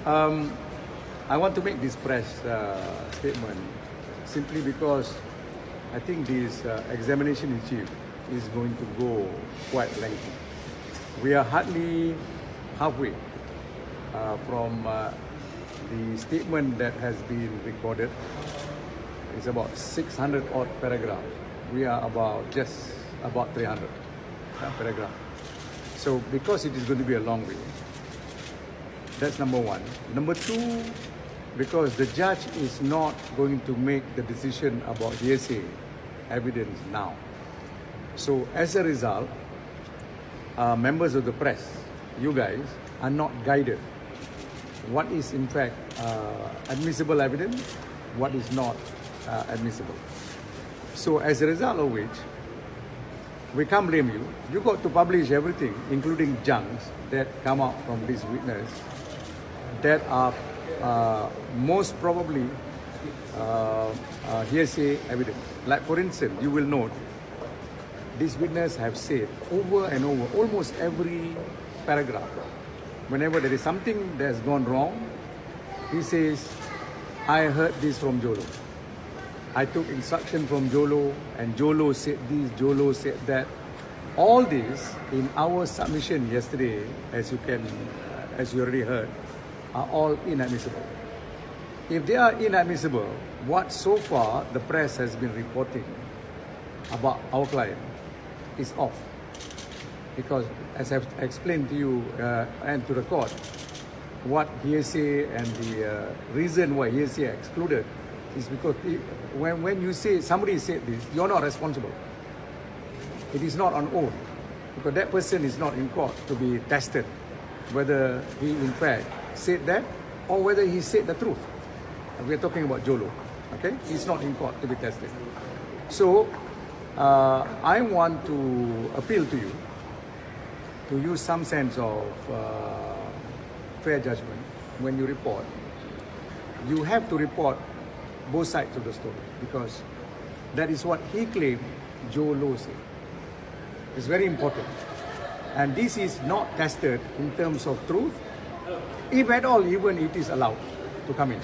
Um, I want to make this press statement simply because I think this examination in chief is going to go quite lengthy. We are hardly halfway from the statement that has been recorded. It's about 600 odd paragraphs. We are just about 300 paragraphs. So because it is going to be a long way, that's number one. Number two, because the judge is not going to make the decision about hearsay evidence now. So as a result, members of the press, you guys, are not guided what is in fact admissible evidence, what is not admissible. So as a result of which, we can't blame you. You got to publish everything, including junks that come out from this witness that are most probably hearsay evidence. Like for instance, you will note, this witness have said over and over, almost every paragraph, whenever there is something that has gone wrong, he says, I heard this from Jolo. I took instruction from Jolo, and Jolo said this, Jolo said that. All this in our submission yesterday, as you already heard, are all inadmissible. If they are inadmissible, what so far the press has been reporting about our client is off. Because as I've explained to you and to the court, what hearsay and the reason why hearsay are excluded is because when you say somebody said this, you're not responsible. It is not on oath, because that person is not in court to be tested whether he in fact said that or whether he said the truth. We're talking about Jolo, okay? He's not in court to be tested. So I want to appeal to you to use some sense of fair judgment when you report. You have to report both sides of the story, because that is what he claimed Jolo said. It's very important. And this is not tested in terms of truth, if at all even it is allowed to come in.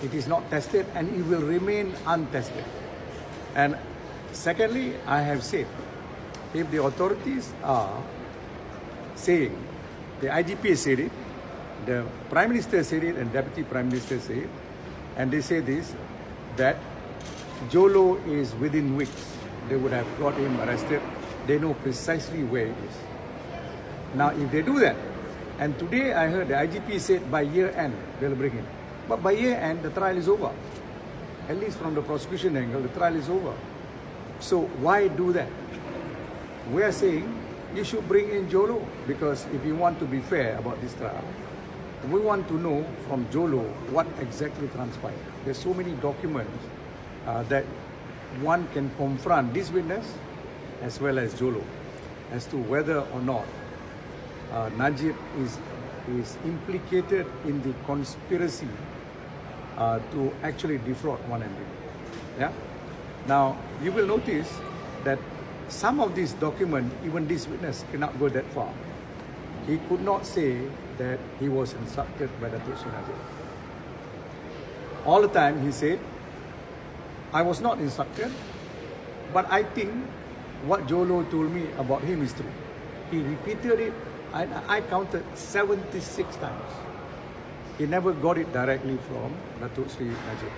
It is not tested and it will remain untested. And secondly, I have said, if the authorities are saying, the IGP said it, the Prime Minister said it, and Deputy Prime Minister said it, and they say this, that Jolo is within weeks, they would have got him arrested. They know precisely where it is. Now, if they do that, and today I heard the IGP said by year end they'll bring him. But by year end, the trial is over. At least from the prosecution angle, the trial is over. So why do that? We are saying you should bring in Jolo, because if you want to be fair about this trial, we want to know from Jolo what exactly transpired. There's so many documents that one can confront this witness as well as Jolo as to whether or not Najib is implicated in the conspiracy to actually defraud 1MDB. Yeah. Now you will notice that some of these documents, even this witness cannot go that far. He could not say that he was instructed by Datuk Sri Najib. All the time he said, I was not instructed, but I think what Jolo told me about him is true. He repeated it, I counted 76 times. He never got it directly from Datuk Sri Najib.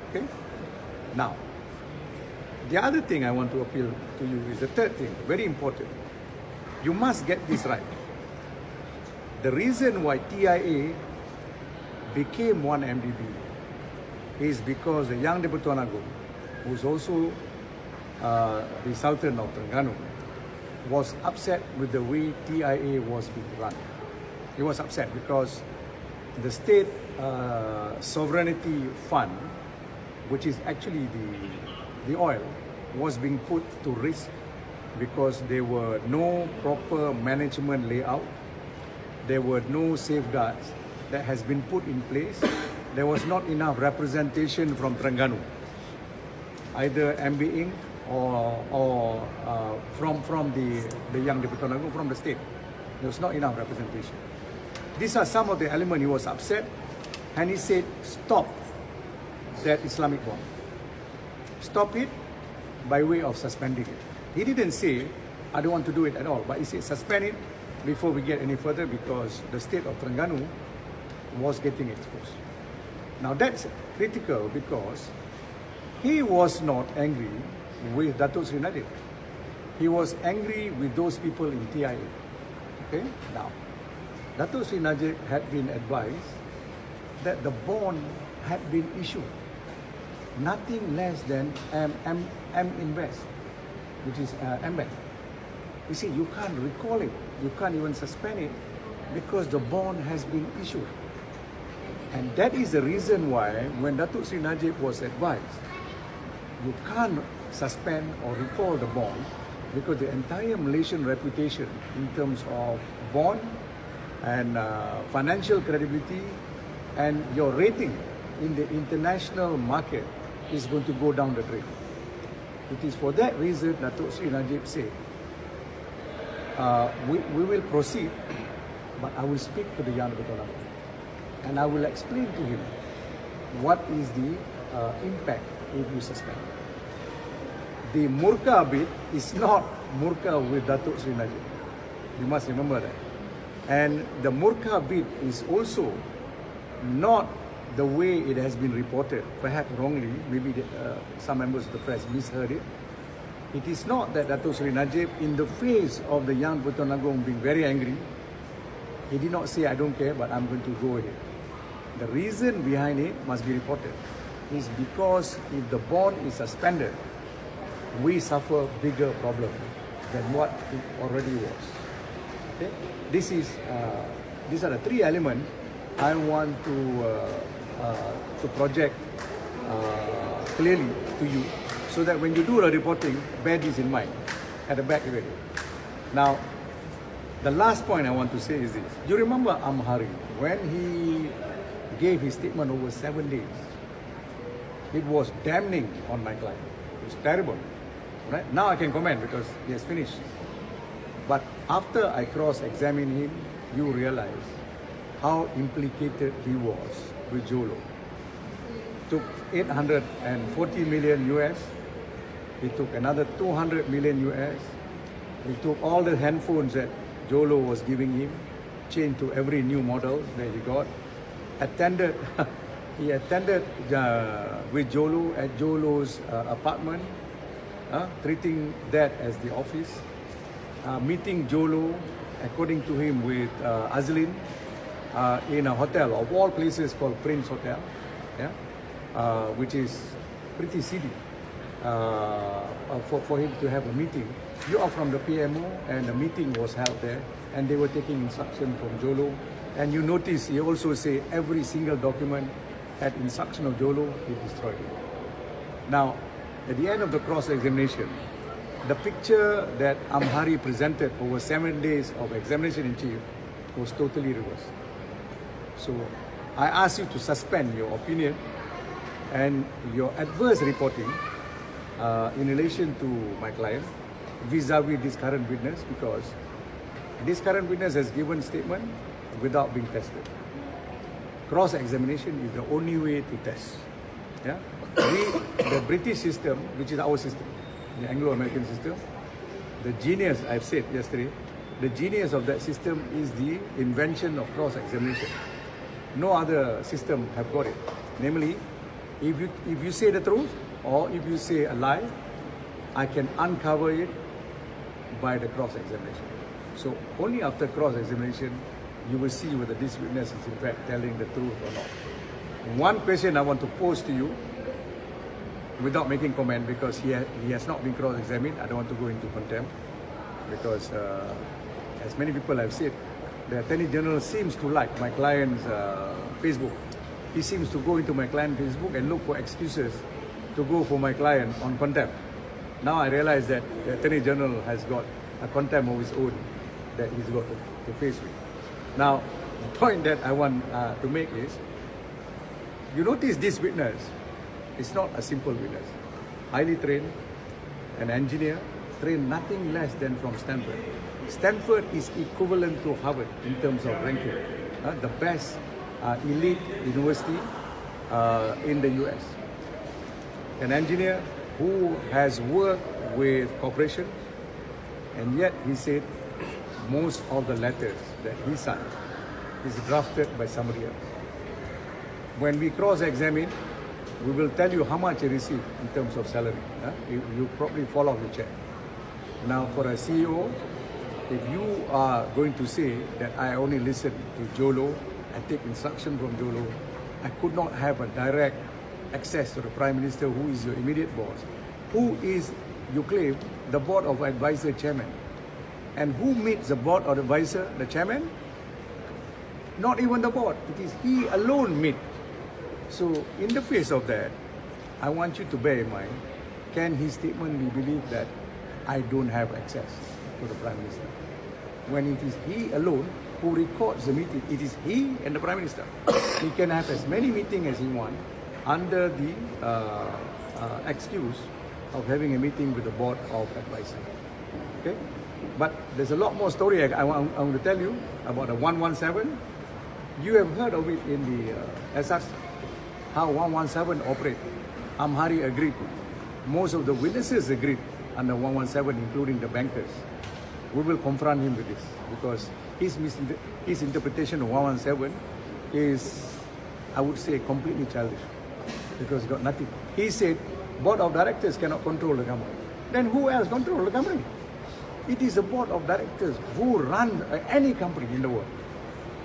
Okay? Now, the other thing I want to appeal to you is the third thing, very important. You must get this right. The reason why TIA became 1MDB is because the young Deputy Tuan Agong, who's also the Sultan of Terengganu, was upset with the way TIA was being run. He was upset because the state sovereignty fund, which is actually the oil, was being put to risk because there were no proper management layout, there were no safeguards that has been put in place. There was not enough representation from Terengganu, either MB Inc. or from the young Deputy Tuan Agong, from the state. There was not enough representation. these are some of the elements. He was upset, and he said, stop that Islamic bond. Stop it by way of suspending it. He didn't say, I don't want to do it at all, but he said, suspend it before we get any further, because the state of Terengganu was getting exposed. Now that's critical, because he was not angry with Datuk Sri Najib. He was angry with those people in TIA. Okay? Now, Datuk Sri Najib had been advised that the bond had been issued. Nothing less than M Invest, which is MBank. You see, you can't recall it. You can't even suspend it because the bond has been issued. And that is the reason why when Datuk Sri Najib was advised, you can't suspend or recall the bond, because the entire Malaysian reputation in terms of bond and financial credibility and your rating in the international market is going to go down the drain. It is for that reason Datuk Sri Najib said, we will proceed, but I will speak to the Yang Bertolak and I will explain to him what is the impact if you suspend. The murka bit is not murka with Datuk Sri Najib. You must remember that. And the murka bit is also not the way it has been reported, perhaps wrongly, maybe some members of the press misheard it. It is not that Datuk Sri Najib, in the face of the Yang Bertolak being very angry, he did not say, I don't care, but I'm going to go ahead. The reason behind it must be reported is because if the bond is suspended, we suffer bigger problem than what it already was. Okay? These are the three elements I want to project clearly to you, so that when you do the reporting, bear this in mind at the back of it. Now, the last point I want to say is this. You remember Amhari, when he gave his statement over 7 days, it was damning on my client. It was terrible. Right? Now I can comment because he has finished. But after I cross-examined him, you realize how implicated he was with Jolo. Took 840 million US. He took another 200 million US. He took all the handphones that Jolo was giving him, changed to every new model that he got. He attended with Jolo at Jolo's apartment, treating that as the office, meeting Jolo, according to him, with Azlin in a hotel of all places called Prince Hotel, which is pretty seedy for him to have a meeting. You are from the PMO, and the meeting was held there, and they were taking instruction from Jolo. And you notice he also say every single document had instruction of Jolo, he destroyed it. Now, at the end of the cross-examination, the picture that Amhari presented over 7 days of examination in chief was totally reversed. So I ask you to suspend your opinion and your adverse reporting in relation to my client vis-a-vis this current witness, because this current witness has given statement without being tested. Cross-examination is the only way to test. Yeah? The British system, which is our system, the Anglo-American system, the genius, I've said yesterday, the genius of that system is the invention of cross-examination. No other system have got it. Namely, if you say the truth or if you say a lie, I can uncover it by the cross-examination. So only after cross-examination, you will see whether this witness is in fact telling the truth or not. One question I want to pose to you, without making comment, because he has not been cross-examined. I don't want to go into contempt, because as many people have said, the Attorney General seems to like my client's Facebook. He seems to go into my client's Facebook and look for excuses to go for my client on contempt. Now I realize that the Attorney General has got a contempt of his own that he's got to face with. Now, the point that I want to make is, you notice this witness is not a simple witness. Highly trained, an engineer, trained nothing less than from Stanford. Stanford is equivalent to Harvard in terms of ranking. the best elite university in the US. An engineer who has worked with corporation, and yet he said most of the letters that he signed is drafted by somebody else. When we cross-examine, we will tell you how much he received in terms of salary. You probably fall off your chair. Now, for a CEO, if you are going to say that I only listen to Jolo, I take instruction from Jolo, I could not have a direct access to the Prime Minister, who is your immediate boss, who is, you claim, the Board of Advisor Chairman. And who meets the Board of Advisor, the Chairman? Not even the board. It is he alone meet. So in the face of that, I want you to bear in mind, can his statement be believed that I don't have access to the Prime Minister? When it is he alone who records the meeting, it is he and the Prime Minister. He can have as many meetings as he wants under the excuse of having a meeting with the Board of Advisors. Okay? But there's a lot more story I want to tell you about the 117. You have heard of it in the SRs, how 117 operate. Amhari agreed. Most of the witnesses agreed under 117, including the bankers. We will confront him with this because his interpretation of 117 is, I would say, completely childish because it's got nothing. He said, Board of Directors cannot control the company. Then who else controls the company? It is the Board of Directors who run any company in the world.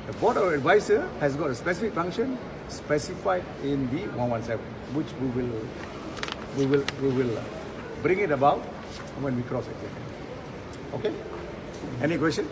The Board of Advisor has got a specific function specified in the 117, which we will bring it about when we cross it. Okay? Any question?